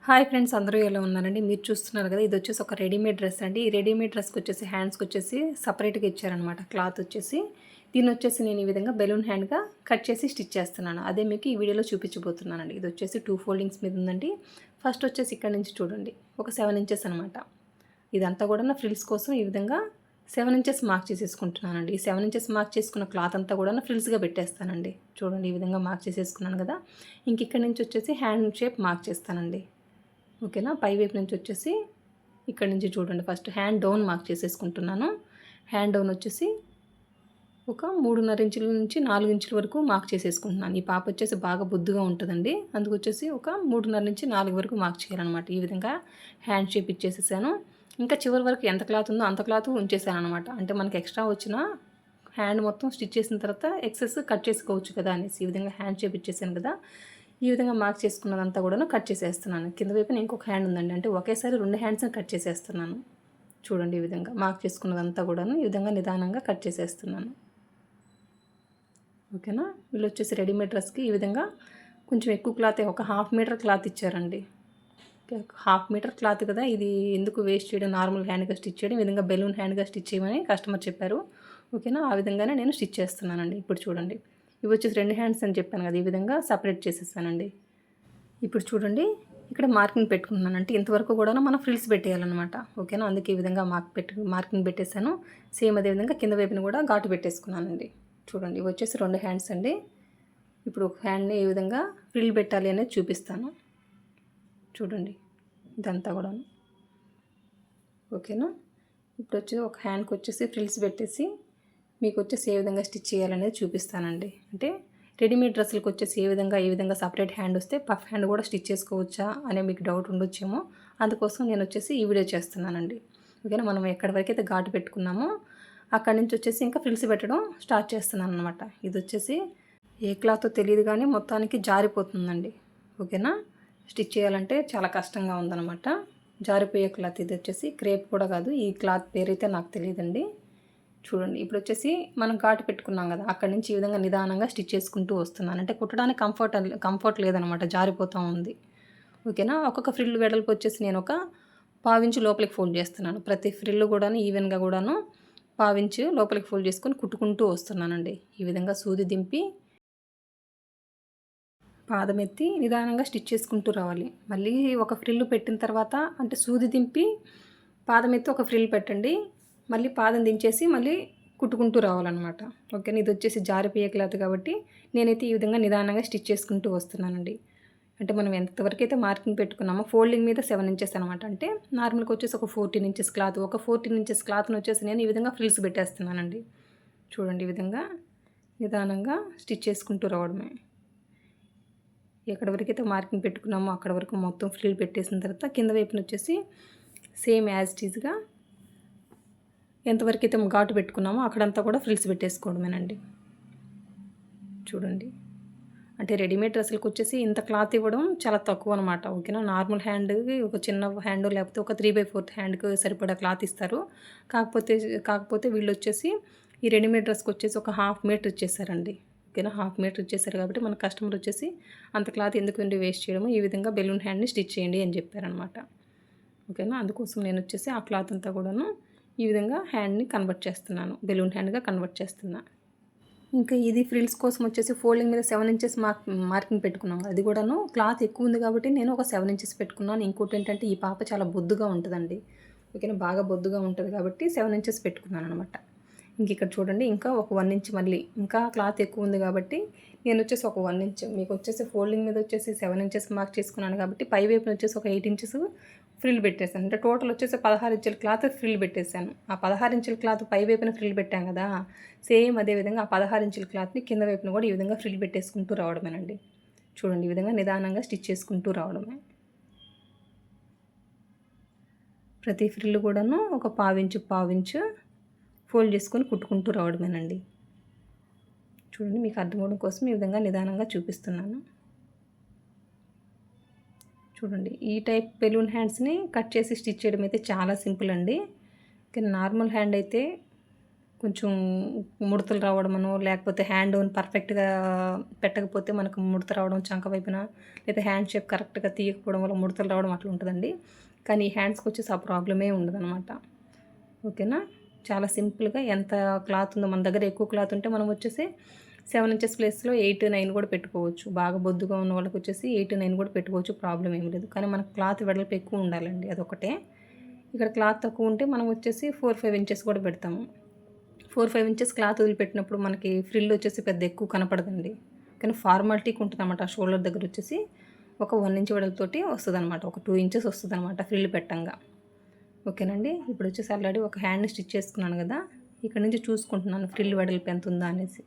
Hi friends, అందరూ ఎలా ఉన్నారండి? మీరు చూస్తున్నారు కదా, ఇది వచ్చేసి ఒక రెడీమేడ్ డ్రెస్ అండి. ఈ రెడీమేడ్ డ్రెస్కి వచ్చేసి హ్యాండ్స్కి వచ్చేసి సపరేట్గా ఇచ్చారనమాట క్లాత్ వచ్చేసి. దీన్ని వచ్చేసి నేను ఈ విధంగా బెలూన్ హ్యాండ్గా కట్ చేసి స్టిచ్ చేస్తున్నాను. అదే మీకు ఈ వీడియోలో చూపించబోతున్నానండి. ఇది వచ్చేసి 2 ఫోల్డింగ్స్ మీద ఉందండి. ఫస్ట్ వచ్చేసి ఇక్కడ నుంచి చూడండి, ఒక 7 ఇంచెస్ అనమాట. ఇదంతా కూడా నా ఫ్రిల్స్ కోసం ఈ విధంగా 7 ఇంచెస్ మార్క్ చేసేసుకుంటున్నానండి. ఈ 7 ఇంచెస్ మార్క్ చేసుకున్న క్లాత్ అంతా కూడా ఫ్రిల్స్గా పెట్టేస్తానండి. చూడండి, ఈ విధంగా మార్క్ చేసేసుకున్నాను కదా. ఇంక ఇక్కడ నుంచి వచ్చేసి హ్యాండ్ షేప్ మార్క్ చేస్తానండి. ఓకేనా. పై వైపు నుంచి వచ్చేసి ఇక్కడ నుంచి చూడండి, ఫస్ట్ హ్యాండ్ డౌన్ మార్క్ చేసేసుకుంటున్నాను. హ్యాండ్ డౌన్ వచ్చేసి ఒక 3.5 ఇంచుల నుంచి 4 ఇంచుల వరకు మార్క్ చేసేసుకుంటున్నాను. ఈ పాప వచ్చేసి బాగా బొద్దుగా ఉంటుందండి, అందుకు వచ్చేసి ఒక 3.5 నుంచి 4 వరకు మార్క్ చేయాలన్నమాట. ఈ విధంగా హ్యాండ్ షేప్ ఇచ్చేసేసాను. ఇంకా చివరి వరకు ఎంత క్లాత్ ఉందో అంత క్లాత్ ఉంచేసాను అనమాట. అంటే మనకి ఎక్స్ట్రా వచ్చిన హ్యాండ్ మొత్తం స్టిచ్ చేసిన తర్వాత ఎక్సెస్ కట్ చేసుకోవచ్చు కదా అనేసి ఈ విధంగా హ్యాండ్ షేప్ ఇచ్చేసాను కదా. ఈ విధంగా మార్క్ చేసుకున్నదంతా కూడా కట్ చేసేస్తున్నాను. కింద వైపున ఇంకొక హ్యాండ్ ఉందండి, అంటే ఒకేసారి 2 హ్యాండ్స్ని కట్ చేసేస్తున్నాను. చూడండి, ఈ విధంగా మార్క్ చేసుకున్నదంతా కూడా ఈ విధంగా నిదానంగా కట్ చేసేస్తున్నాను. ఓకేనా. వీళ్ళు వచ్చేసి రెడీమేడ్ డ్రెస్కి ఈ విధంగా కొంచెం ఎక్కువ క్లాత్, ఒక 1/2 మీటర్ క్లాత్ ఇచ్చారండి. 1/2 మీటర్ క్లాత్ కదా, ఇది ఎందుకు వేస్ట్ చేయడం, నార్మల్ హ్యాండ్గా స్టిచ్ చేయడం, ఈ విధంగా బెలూన్ హ్యాండ్గా స్టిచ్ చేయమని కస్టమర్ చెప్పారు. ఓకేనా. ఆ విధంగానే నేను స్టిచ్ చేస్తున్నానండి. ఇప్పుడు చూడండి, ఇవి వచ్చేసి 2 హ్యాండ్స్ అని చెప్పాను కదా, ఈ విధంగా సపరేట్ చేసేసానండి. ఇప్పుడు చూడండి, ఇక్కడ మార్కింగ్ పెట్టుకుంటున్నాను. అంటే ఇంతవరకు కూడా మనం ఫ్రిల్స్ పెట్టేయాలన్నమాట. ఓకేనా. అందుకే ఈ విధంగా మార్కింగ్ పెట్టేశాను. సేమ్ అదే విధంగా కింద వైపుని కూడా ఘాటు పెట్టేసుకున్నానండి. చూడండి, ఇవి వచ్చేసి 2 హ్యాండ్స్ అండి. ఇప్పుడు ఒక హ్యాండ్ని ఏ విధంగా ఫ్రిల్ పెట్టాలి అనేది చూపిస్తాను. చూడండి, ఇదంతా కూడా ఓకేనా. ఇప్పుడు వచ్చి ఒక హ్యాండ్కి వచ్చేసి ఫ్రిల్స్ పెట్టేసి మీకు వచ్చేసి ఏ విధంగా స్టిచ్ చేయాలనేది చూపిస్తానండి. అంటే రెడీమేడ్ డ్రెస్సులకు వచ్చేసి ఏ విధంగా సపరేట్ హ్యాండ్ వస్తే పఫ్ హ్యాండ్ కూడా స్టిచ్ చేసుకోవచ్చా అనే మీకు డౌట్ ఉండొచ్చేమో. అందుకోసం నేను వచ్చేసి ఈ వీడియో చేస్తున్నానండి. ఓకేనా. మనం ఎక్కడి వరకు అయితే ఘాటు పెట్టుకున్నామో అక్కడి నుంచి వచ్చేసి ఇంకా ఫ్రిల్స్ పెట్టడం స్టార్ట్ చేస్తున్నాను అనమాట. ఇది వచ్చేసి ఏ క్లాత్ తెలియదు కానీ మొత్తానికి జారిపోతుందండి. ఓకేనా. స్టిచ్ చేయాలంటే చాలా కష్టంగా ఉందన్నమాట. జారిపోయే క్లాత్ ఇది వచ్చేసి క్రేప్ కూడా కాదు. ఈ క్లాత్ పేరైతే నాకు తెలియదండి. చూడండి, ఇప్పుడు వచ్చేసి మనం ఘాటు పెట్టుకున్నాం కదా, అక్కడి నుంచి ఈ విధంగా నిదానంగా స్టిచ్ చేసుకుంటూ వస్తున్నాను. అంటే కుట్టడానికి కంఫర్ట్ లేదనమాట, జారిపోతూ ఉంది. ఓకేనా. ఒక్కొక్క ఫ్రిల్ వెడల్పు వచ్చేసి నేను ఒక 1/4 ఇంచు లోపలికి ఫోల్డ్ చేస్తున్నాను. ప్రతి ఫ్రిల్ కూడాను ఈవెన్గా కూడాను 1/4 ఇంచు లోపలికి ఫోల్డ్ చేసుకొని కుట్టుకుంటూ వస్తున్నానండి. ఈ విధంగా సూది దింపి పాదం ఎత్తి నిదానంగా స్టిచ్ చేసుకుంటూ రావాలి. మళ్ళీ ఒక ఫ్రిల్ పెట్టిన తర్వాత, అంటే సూది దింపి పాదం ఎత్తి ఒక ఫ్రిల్ పెట్టండి, మళ్ళీ పాదం దించేసి మళ్ళీ కుట్టుకుంటూ రావాలన్నమాట. ఓకేనా. ఇది వచ్చేసి జారిపోయే క్లాత్ కాబట్టి నేనైతే ఈ విధంగా నిదానంగా స్టిచ్ చేసుకుంటూ వస్తున్నానండి. అంటే మనం ఎంతవరకు అయితే మార్కింగ్ పెట్టుకున్నామో ఫోల్డింగ్ మీద 7 ఇంచెస్ అనమాట. అంటే నార్మల్గా వచ్చేసి ఒక 14 ఇంచెస్ క్లాత్, ఒక 14 ఇంచెస్ క్లాత్ని వచ్చేసి నేను ఈ విధంగా ఫ్రిల్స్ పెట్టేస్తున్నానండి. చూడండి, ఈ విధంగా నిదానంగా స్టిచ్ చేసుకుంటూ రావడమే. ఎక్కడి వరకు అయితే మార్కింగ్ పెట్టుకున్నామో అక్కడ వరకు మొత్తం ఫ్రిల్ పెట్టేసిన తర్వాత కింద వైపున వచ్చేసి సేమ్ యాజ్ ఇట్ ఈజ్గా ఎంతవరకు అయితే ఘాటు పెట్టుకున్నామో అక్కడంతా కూడా ఫ్రిల్స్ పెట్టేసుకోవడమేనండి. చూడండి, అంటే రెడీమేడ్ డ్రెస్సులకు వచ్చేసి ఇంత క్లాత్ ఇవ్వడం చాలా తక్కువ అనమాట. ఓకేనా. నార్మల్ హ్యాండ్కి ఒక చిన్న హ్యాండ్ లేకపోతే ఒక 3/4 హ్యాండ్కి సరిపడా క్లాత్ ఇస్తారు. కాకపోతే వీళ్ళు వచ్చేసి ఈ రెడీమేడ్ డ్రెస్కి వచ్చేసి ఒక 1/2 మీటర్ ఇచ్చేసారండి. ఓకేనా. 1/2 మీటర్ ఇచ్చేసారు కాబట్టి మన కస్టమర్ వచ్చేసి అంత క్లాత్ ఎందుకండి వేస్ట్ చేయడము, ఈ విధంగా బెలూన్ హ్యాండ్ని స్టిచ్ చేయండి అని చెప్పారనమాట. ఓకేనా. అందుకోసం నేను వచ్చేసి ఆ క్లాత్ అంతా కూడాను ఈ విధంగా హ్యాండ్ని కన్వర్ట్ చేస్తున్నాను, బెలూన్ హ్యాండ్గా కన్వర్ట్ చేస్తున్నా. ఇంకా ఇది ఫ్రిల్స్ కోసం వచ్చేసి ఫోల్డింగ్ మీద 7 ఇంచెస్ మార్కింగ్ పెట్టుకున్నాం. అది కూడాను క్లాత్ ఎక్కువ ఉంది కాబట్టి నేను ఒక 7 ఇంచెస్ పెట్టుకున్నాను. ఇంకోటి ఏంటంటే ఈ పాప చాలా బొద్దుగా ఉంటుందండి. ఓకేనా. బాగా బొద్దుగా ఉంటుంది కాబట్టి 7 ఇంచెస్ పెట్టుకున్నాను అనమాట. ఇంక ఇక్కడ చూడండి, ఇంకా ఒక 1 ఇంచ్, మళ్ళీ ఇంకా క్లాత్ ఎక్కువ ఉంది కాబట్టి నేను వచ్చేసి ఒక 1 ఇంచ్, మీకు వచ్చేసి ఫోల్డింగ్ మీద వచ్చేసి 7 ఇంచెస్ మార్క్ చేసుకున్నాను కాబట్టి పై వైపున వచ్చేసి ఒక 8 ఇంచెస్ ఫ్రిల్ పెట్టేశాను. అంటే టోటల్ వచ్చేసి 16 ఇంచుల క్లాత్ ఫ్రిల్ పెట్టేశాను. ఆ 16 ఇంచుల క్లాత్ పై వైపున ఫ్రిల్ పెట్టాం కదా, సేమ్ అదేవిధంగా ఆ 16 ఇంచుల క్లాత్ని కింద వైపున కూడా ఈ విధంగా ఫ్రిల్ పెట్టేసుకుంటూ రావడమేనండి. చూడండి, ఈ విధంగా నిదానంగా స్టిచ్ చేసుకుంటూ రావడమే. ప్రతి ఫ్రిల్ కూడాను ఒక 1/4 ఇంచు ఫోల్డ్ చేసుకొని కుట్టుకుంటూ రావడమేనండి. చూడండి, మీకు అర్థమవడం కోసం ఈ విధంగా నిదానంగా చూపిస్తున్నాను. చూడండి, ఈ టైప్ బెలూన్ హ్యాండ్స్ని కట్ చేసి స్టిచ్ చేయడం అయితే చాలా సింపుల్ అండి. కానీ నార్మల్ హ్యాండ్ అయితే కొంచెం ముడతలు రావడమనో, లేకపోతే హ్యాండ్ పర్ఫెక్ట్‌గా పెట్టకపోతే మనకు ముడత రావడం చంక వైపున, లేదా హ్యాండ్ షేప్ కరెక్ట్‌గా తీయకపోవడం వల్ల ముడతలు రావడం అట్లా ఉంటదండి. కానీ ఈ హ్యాండ్స్‌కొచ్చేసి ఆ ప్రాబ్లమే ఉండదనమాట. ఓకేనా? చాలా సింపుల్‌గా ఎంత క్లాత్ ఉందో మన దగ్గర ఎక్కువ క్లాత్ ఉంటే మనం వచ్చేసి 7 ఇంచెస్ ప్లేస్‌లో 8, 9 కూడా పెట్టుకోవచ్చు. బాగా బొద్దుగా ఉన్న వాళ్ళకొచ్చేసి 8, 9 కూడా పెట్టుకోవచ్చు. ప్రాబ్లమ్ ఏమి లేదు. కానీ మనకు క్లాత్ వెడల్పు ఎక్కువ ఉండాలండి. అదొకటే. ఇక్కడ క్లాత్ తక్కువ ఉంటే మనం వచ్చేసి 4, 5 ఇంచెస్ కూడా పెడతాము. 4, 5 ఇంచెస్ క్లాత్ వదిలిపెట్టినప్పుడు మనకి ఫ్రిల్ వచ్చేసి పెద్ద ఎక్కువ కనపడదండి. కానీ ఫార్మాలిటీకి ఉంటుందన్నమాట. ఆ షోల్డర్ దగ్గర వచ్చేసి ఒక 1 ఇంచ్ వెడల్పుతోటి వస్తుందన్నమాట. ఒక 2 ఇంచెస్ వస్తుందన్నమాట ఫ్రిల్ పెట్టంగా. ఓకేనండి. ఇప్పుడు వచ్చేసి ఆల్రెడీ ఒక హ్యాండ్ స్టిచ్ చేసుకున్నాను కదా. ఇక్కడ నుంచి చూసుకుంటున్నాను ఫ్రిల్ వెడల్పు ఎంత ఉందా అనేసి.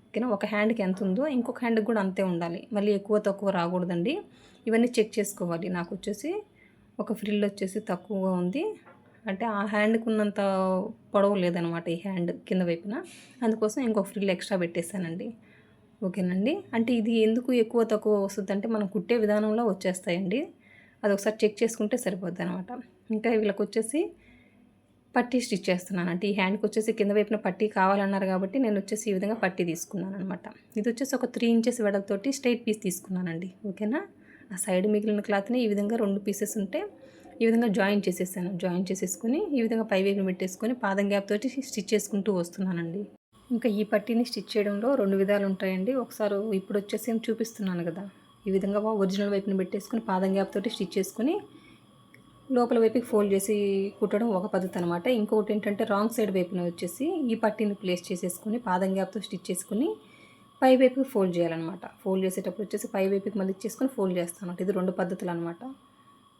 ఓకేనా. ఒక హ్యాండ్కి ఎంత ఉందో ఇంకొక హ్యాండ్కి కూడా అంతే ఉండాలి. మళ్ళీ ఎక్కువ తక్కువ రాకూడదండి. ఇవన్నీ చెక్ చేసుకోవాలి. నాకు వచ్చేసి ఒక ఫ్రిల్ వచ్చేసి తక్కువగా ఉంది. అంటే ఆ హ్యాండ్కి ఉన్నంత పొడవు లేదనమాట ఈ హ్యాండ్ కింద వైపున. అందుకోసం ఇంకొక ఫ్రిల్ ఎక్స్ట్రా పెట్టేశానండి. ఓకేనండి. అంటే ఇది ఎందుకు ఎక్కువ తక్కువ వస్తుందంటే మనం కుట్టే విధానంలో వచ్చేస్తాయండి. అదొకసారి చెక్ చేసుకుంటే సరిపోద్ది అనమాట. ఇంకా వీళ్ళకి వచ్చేసి పట్టీ స్టిచ్ చేస్తున్నాను. అంటే ఈ హ్యాండ్కి వచ్చేసి కింద వైపున పట్టీ కావాలన్నారు కాబట్టి నేను వచ్చేసి ఈ విధంగా పట్టీ తీసుకున్నాను అనమాట. ఇది వచ్చేసి ఒక 3 ఇంచెస్ వెడల్పుతోటి స్ట్రైట్ పీస్ తీసుకున్నానండి. ఓకేనా. ఆ సైడ్ మిగిలిన క్లాత్ని ఈ విధంగా 2 పీసెస్ ఉంటే ఈ విధంగా జాయిన్ చేసేసాను. జాయిన్ చేసేసుకొని ఈ విధంగా పై వైపున పెట్టేసుకొని పాదం గ్యాప్ తోటి స్టిచ్ చేసుకుంటూ వస్తున్నానండి. ఇంకా ఈ పట్టీని స్టిచ్ చేయడంలో 2 విధాలు ఉంటాయండి. ఒకసారి ఇప్పుడు వచ్చేసి చూపిస్తున్నాను కదా, ఈ విధంగా ఒరిజినల్ వైపున పెట్టేసుకొని పాదం గ్యాప్ తోటి స్టిచ్ చేసుకొని లోపల వైపుకి ఫోల్డ్ చేసి కుట్టడం ఒక పద్ధతి అనమాట. ఇంకొకటి ఏంటంటే రాంగ్ సైడ్ వైపున వచ్చేసి ఈ పట్టీని ప్లేస్ చేసేసుకొని పాదం గ్యాప్తో స్టిచ్ చేసుకుని పై వైపుకి ఫోల్డ్ చేయాలన్నమాట. ఫోల్డ్ చేసేటప్పుడు వచ్చేసి పై వైపుకి మళ్ళీ ఇచ్చేసుకొని ఫోల్డ్ చేస్తాను. ఇది 2 పద్ధతులు అనమాట.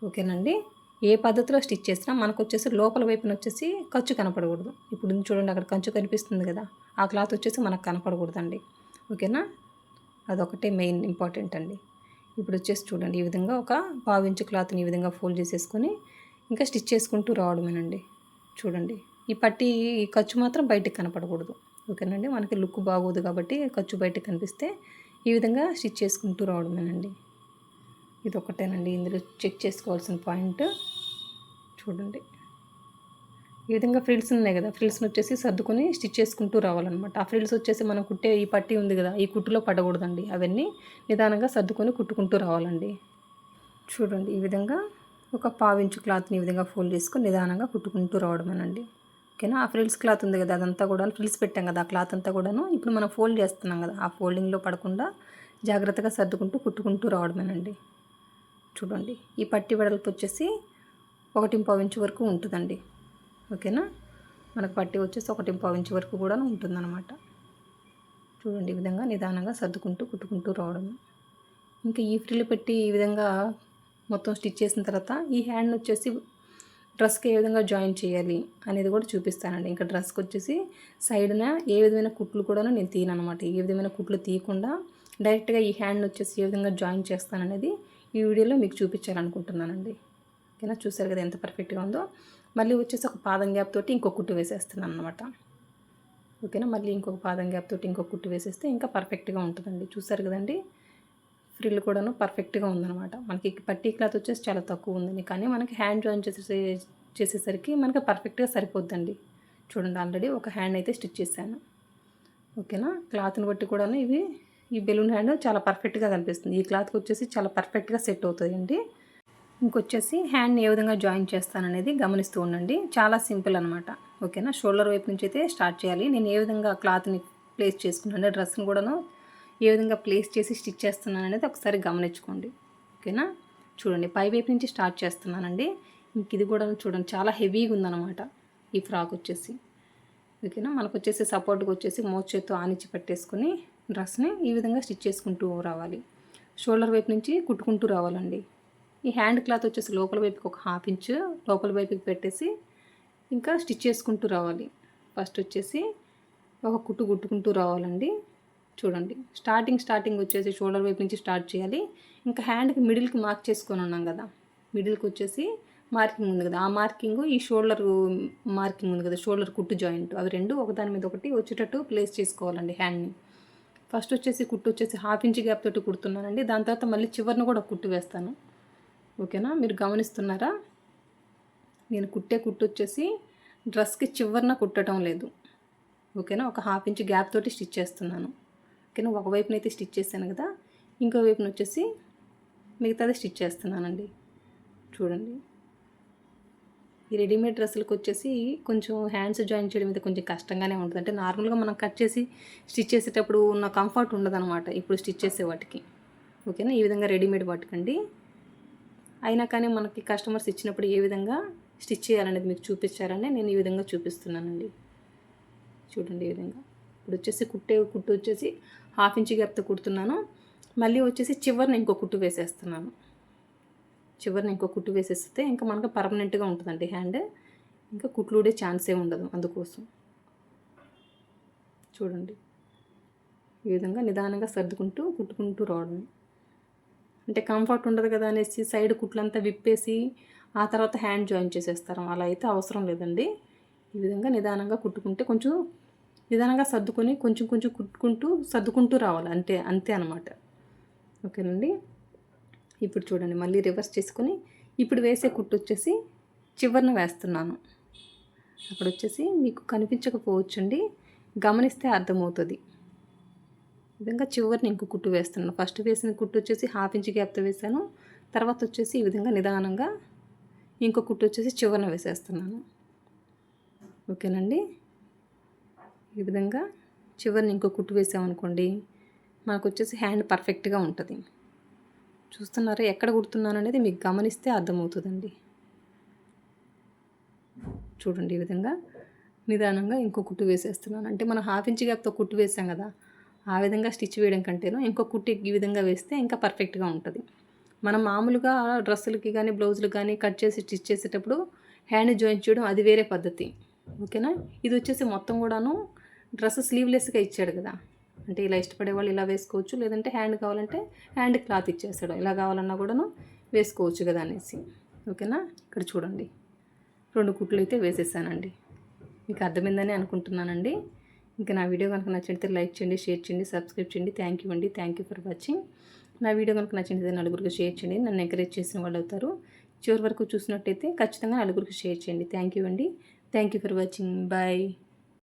ఓకేనండి. ఏ పద్ధతిలో స్టిచ్ చేసినా మనకు వచ్చేసి లోపల వైపున వచ్చేసి ఖర్చు కనపడకూడదు. ఇప్పుడు చూడండి అక్కడ ఖర్చు కనిపిస్తుంది కదా, ఆ క్లాత్ వచ్చేసి మనకు కనపడకూడదండి. ఓకేనా. అదొకటే మెయిన్ ఇంపార్టెంట్ అండి. ఇప్పుడు వచ్చేసి చూడండి ఈ విధంగా ఒక 1/2 ఇంచు క్లాత్ని ఈ విధంగా ఫోల్డ్ చేసేసుకొని ఇంకా స్టిచ్ చేసుకుంటూ రావడమేనండి. చూడండి ఈ పట్టీ ఈ ఖర్చు మాత్రం బయటికి కనపడకూడదు. ఓకేనండి. మనకి లుక్ బాగోదు కాబట్టి ఖర్చు బయటకు కనిపిస్తే ఈ విధంగా స్టిచ్ చేసుకుంటూ రావడమేనండి. ఇది ఒకటేనండి ఇందులో చెక్ చేసుకోవాల్సిన పాయింట్. చూడండి ఈ విధంగా ఫ్రిల్స్ ఉన్నాయి కదా, ఫ్రిల్స్ని వచ్చేసి సర్దుకొని స్టిచ్ చేసుకుంటూ రావాలన్నమాట. ఆ ఫ్రిల్స్ వచ్చేసి మనం కుట్టే ఈ పట్టీ ఉంది కదా, ఈ కుట్టులో పడకూడదండి. అవన్నీ నిదానంగా సర్దుకొని కుట్టుకుంటూ రావాలండి. చూడండి ఈ విధంగా ఒక 1/2 ఇంచు క్లాత్ని ఈ విధంగా ఫోల్డ్ చేసుకొని నిదానంగా కుట్టుకుంటూ రావడమేనండి. ఓకేనా. ఆ ఫ్రిల్స్ క్లాత్ ఉంది కదా, అదంతా కూడా ఫ్రిల్స్ పెట్టాం కదా, ఆ క్లాత్ అంతా కూడాను ఇప్పుడు మనం ఫోల్డ్ చేస్తున్నాం కదా, ఆ ఫోల్డింగ్లో పడకుండా జాగ్రత్తగా సర్దుకుంటూ కుట్టుకుంటూ రావడమేనండి. చూడండి ఈ పట్టీ వెడల్పు వచ్చేసి 1.5 ఇంచు వరకు ఉంటుందండి. ఓకేనా. మనకు పట్టీ వచ్చేసి 1.5 ఇంచు వరకు కూడా ఉంటుందన్నమాట. చూడండి ఈ విధంగా నిదానంగా సర్దుకుంటూ కుట్టుకుంటూ రావడం. ఇంకా ఈ ఫ్రిల్ పెట్టి ఈ విధంగా మొత్తం స్టిచ్ చేసిన తర్వాత ఈ హ్యాండ్ వచ్చేసి డ్రెస్కి ఏ విధంగా జాయిన్ చేయాలి అనేది కూడా చూపిస్తానండి. ఇంకా డ్రెస్కి వచ్చేసి సైడ్న ఏ విధమైన కుట్లు కూడా నేను తీయను అనమాట. ఏ విధమైన కుట్లు తీయకుండా డైరెక్ట్గా ఈ హ్యాండ్ వచ్చేసి ఏ విధంగా జాయిన్ చేస్తాననేది ఈ వీడియోలో మీకు చూపించాలనుకుంటున్నానండి. ఓకేనా. చూసారు కదా ఎంత పర్ఫెక్ట్గా ఉందో. మళ్ళీ వచ్చేసి ఒక పాదం గ్యాప్ తోటి ఇంకో కుట్టు వేసేస్తున్నాను అనమాట. ఓకేనా. మళ్ళీ ఇంకొక పాదం గ్యాప్ తోటి ఇంకొక కుట్టు వేసేస్తే ఇంకా పర్ఫెక్ట్గా ఉంటుందండి. చూసారు కదండి ఫ్రిల్ కూడాను పర్ఫెక్ట్గా ఉందన్నమాట. మనకి పట్టీ క్లాత్ వచ్చేసి చాలా తక్కువ ఉందండి, కానీ మనకి హ్యాండ్ జాయిన్ చేసేసరికి మనకి పర్ఫెక్ట్గా సరిపోద్దండి. చూడండి ఆల్రెడీ ఒక హ్యాండ్ అయితే స్టిచ్ చేశాను. ఓకేనా. క్లాత్ని బట్టి కూడా ఈ బెలూన్ హ్యాండ్ చాలా పర్ఫెక్ట్గా కనిపిస్తుంది. ఈ క్లాత్కి వచ్చేసి చాలా పర్ఫెక్ట్గా సెట్ అవుతుందండి. ఇంకొచ్చేసి హ్యాండ్ని ఏ విధంగా జాయిన్ చేస్తాననేది గమనిస్తూ ఉండండి. చాలా సింపుల్ అనమాట. ఓకేనా. షోల్డర్ వైపు నుంచి అయితే స్టార్ట్ చేయాలి. నేను ఏ విధంగా క్లాత్ని ప్లేస్ చేసుకున్నాను, డ్రెస్ని కూడాను ఏ విధంగా ప్లేస్ చేసి స్టిచ్ చేస్తున్నాను అనేది ఒకసారి గమనించుకోండి. ఓకేనా. చూడండి పై వైపు నుంచి స్టార్ట్ చేస్తున్నానండి. ఇంక ఇది కూడా చూడండి చాలా హెవీగా ఉందన్నమాట ఈ ఫ్రాక్ వచ్చేసి. ఓకేనా. మనకు వచ్చేసి సపోర్ట్గా వచ్చేసి మోచేత్తో ఆనిచ్చి పెట్టేసుకొని డ్రెస్ని ఈ విధంగా స్టిచ్ చేసుకుంటూ రావాలి. షోల్డర్ వైపు నుంచి కుట్టుకుంటూ రావాలండి. ఈ హ్యాండ్ క్లాత్ వచ్చేసి లోపల వైపుకి ఒక 1/2 ఇంచు లోపల వైపుకి పెట్టేసి ఇంకా స్టిచ్ చేసుకుంటూ రావాలి. ఫస్ట్ వచ్చేసి ఒక కుట్టు కుట్టుకుంటూ రావాలండి. చూడండి స్టార్టింగ్ వచ్చేసి షోల్డర్ వైపు నుంచి స్టార్ట్ చేయాలి. ఇంకా హ్యాండ్కి మిడిల్కి మార్క్ చేసుకొని ఉన్నాం కదా, మిడిల్కి వచ్చేసి మార్కింగ్ ఉంది కదా, ఆ మార్కింగ్ ఈ షోల్డర్ మార్కింగ్ ఉంది కదా, షోల్డర్ కుట్టు జాయింట్, అవి రెండు ఒకదాని మీద ఒకటి వచ్చేటట్టు ప్లేస్ చేసుకోవాలండి హ్యాండ్ని. ఫస్ట్ వచ్చేసి కుట్టు వచ్చేసి 1/2 ఇంచ్ గ్యాప్ తోటి కుడుతున్నానండి. దాని తర్వాత మళ్ళీ చివరిని కూడా కుట్టు వేస్తాను. ఓకేనా. మీరు గమనిస్తున్నారా, నేను కుట్టే కుట్టు వచ్చేసి డ్రెస్కి చివరిన కుట్టడం లేదు. ఓకేనా. ఒక 1/2 ఇంచ్ గ్యాప్ తోటి స్టిచ్ చేస్తున్నాను. ఓకేనా. ఒకవైపునైతే స్టిచ్ చేశాను కదా, ఇంకో వైపున వచ్చేసి మిగతాది స్టిచ్ చేస్తున్నానండి. చూడండి, ఈ రెడీమేడ్ డ్రెస్సులకు వచ్చేసి కొంచెం హ్యాండ్స్ జాయిన్ చేయడం మీద కొంచెం కష్టంగానే ఉంటుంది. అంటే నార్మల్గా మనం కట్ చేసి స్టిచ్ చేసేటప్పుడు ఉన్న కంఫర్ట్ ఉండదన్నమాట ఇప్పుడు స్టిచ్ చేసే వాటికి. ఓకేనా. ఈ విధంగా రెడీమేడ్ వాటికండి. అయినా కానీ మనకి కస్టమర్స్ ఇచ్చినప్పుడు ఏ విధంగా స్టిచ్ చేయాలనేది మీకు చూపించారని నేను ఈ విధంగా చూపిస్తున్నానండి. చూడండి ఈ విధంగా. ఇప్పుడు వచ్చేసి కుట్టు వచ్చేసి 1/2 ఇంచ్ గ్యాప్తో కుడుతున్నాను. మళ్ళీ వచ్చేసి చివరిని ఇంకో కుట్టు వేసేస్తున్నాను. చివరిని ఇంకో కుట్టు వేసేస్తే ఇంకా మనకు పర్మనెంట్గా ఉంటుందండి హ్యాండ్. ఇంకా కుట్లుడే ఛాన్సే ఉండదు అందుకోసం. చూడండి, ఈ విధంగా నిదానంగా సర్దుకుంటూ కుట్టుకుంటూ రావడం. అంటే కంఫర్ట్ ఉండదు కదా అనేసి సైడ్ కుట్లంతా విప్పేసి ఆ తర్వాత హ్యాండ్ జాయిన్ చేసేస్తారు. అలా అయితే అవసరం లేదండి. ఈ విధంగా నిదానంగా కుట్టుకుంటే కొంచెం నిదానంగా సర్దుకొని కొంచెం కొంచెం కుట్టుకుంటూ సర్దుకుంటూ రావాలి. అంతే అనమాట. ఓకేనండి. ఇప్పుడు చూడండి, మళ్ళీ రివర్స్ చేసుకొని ఇప్పుడు వేసే కుట్టు వచ్చేసి చివరిన వేస్తున్నాను. అక్కడ వచ్చేసి మీకు కనిపించకపోవచ్చండి, గమనిస్తే అర్థమవుతుంది. ఈ విధంగా చివరిని ఇంకో కుట్టు వేస్తున్నాను. ఫస్ట్ వేసిన కుట్టు వచ్చేసి 1/2 ఇంచ్ గ్యాప్తో వేసాను. తర్వాత వచ్చేసి ఈ విధంగా నిదానంగా ఇంకో కుట్టు వచ్చేసి చివరిన వేసేస్తున్నాను. ఓకేనండి. ఈ విధంగా చివరిని ఇంకో కుట్టు వేసామనుకోండి, మనకు వచ్చేసి హ్యాండ్ పర్ఫెక్ట్గా ఉంటుంది. చూస్తున్నారా ఎక్కడ కుడుతున్నాను అనేది మీకు గమనిస్తే అర్థమవుతుందండి. చూడండి, ఈ విధంగా నిదానంగా ఇంకో కుట్టు వేసేస్తున్నాను. అంటే మనం 1/2 ఇంచ్ గ్యాప్తో కుట్టు వేసాం కదా, ఆ విధంగా స్టిచ్ వేయడం కంటేనూ ఇంకో కుట్టు ఈ విధంగా వేస్తే ఇంకా పర్ఫెక్ట్గా ఉంటుంది. మనం మామూలుగా డ్రెస్సులకి కానీ బ్లౌజులకు కానీ కట్ చేసి స్టిచ్ చేసేటప్పుడు హ్యాండ్ జాయిన్ చేయడం అది వేరే పద్ధతి. ఓకేనా. ఇది వచ్చేసి మొత్తం కూడాను డ్రెస్ స్లీవ్లెస్గా ఇచ్చాడు కదా, అంటే ఇలా ఇష్టపడే వాళ్ళు ఇలా వేసుకోవచ్చు, లేదంటే హ్యాండ్ కావాలంటే హ్యాండ్ క్లాత్ ఇచ్చేస్తాడు, ఇలా కావాలన్నా కూడాను వేసుకోవచ్చు కదా అనేసి. ఓకేనా. ఇక్కడ చూడండి, 2 కుట్లు అయితే వేసేసానండి. మీకు అర్థమైందని అనుకుంటున్నానండి. ఇంకా నా వీడియో కనుక నచ్చితే లైక్ చేయండి, షేర్ చేయండి, సబ్స్క్రైబ్ చేయండి. థ్యాంక్ యూ అండి. Thank you for watching. నా వీడియో కనుక నచ్చితే నలుగురికి షేర్ చేయండి, నన్ను ఎంకరేజ్ చేసిన వాళ్ళు అవుతారు. చివరి వరకు చూసినట్టయితే ఖచ్చితంగా నలుగురికి షేర్ చేయండి. థ్యాంక్ యూ అండి. Thank you for watching. Bye.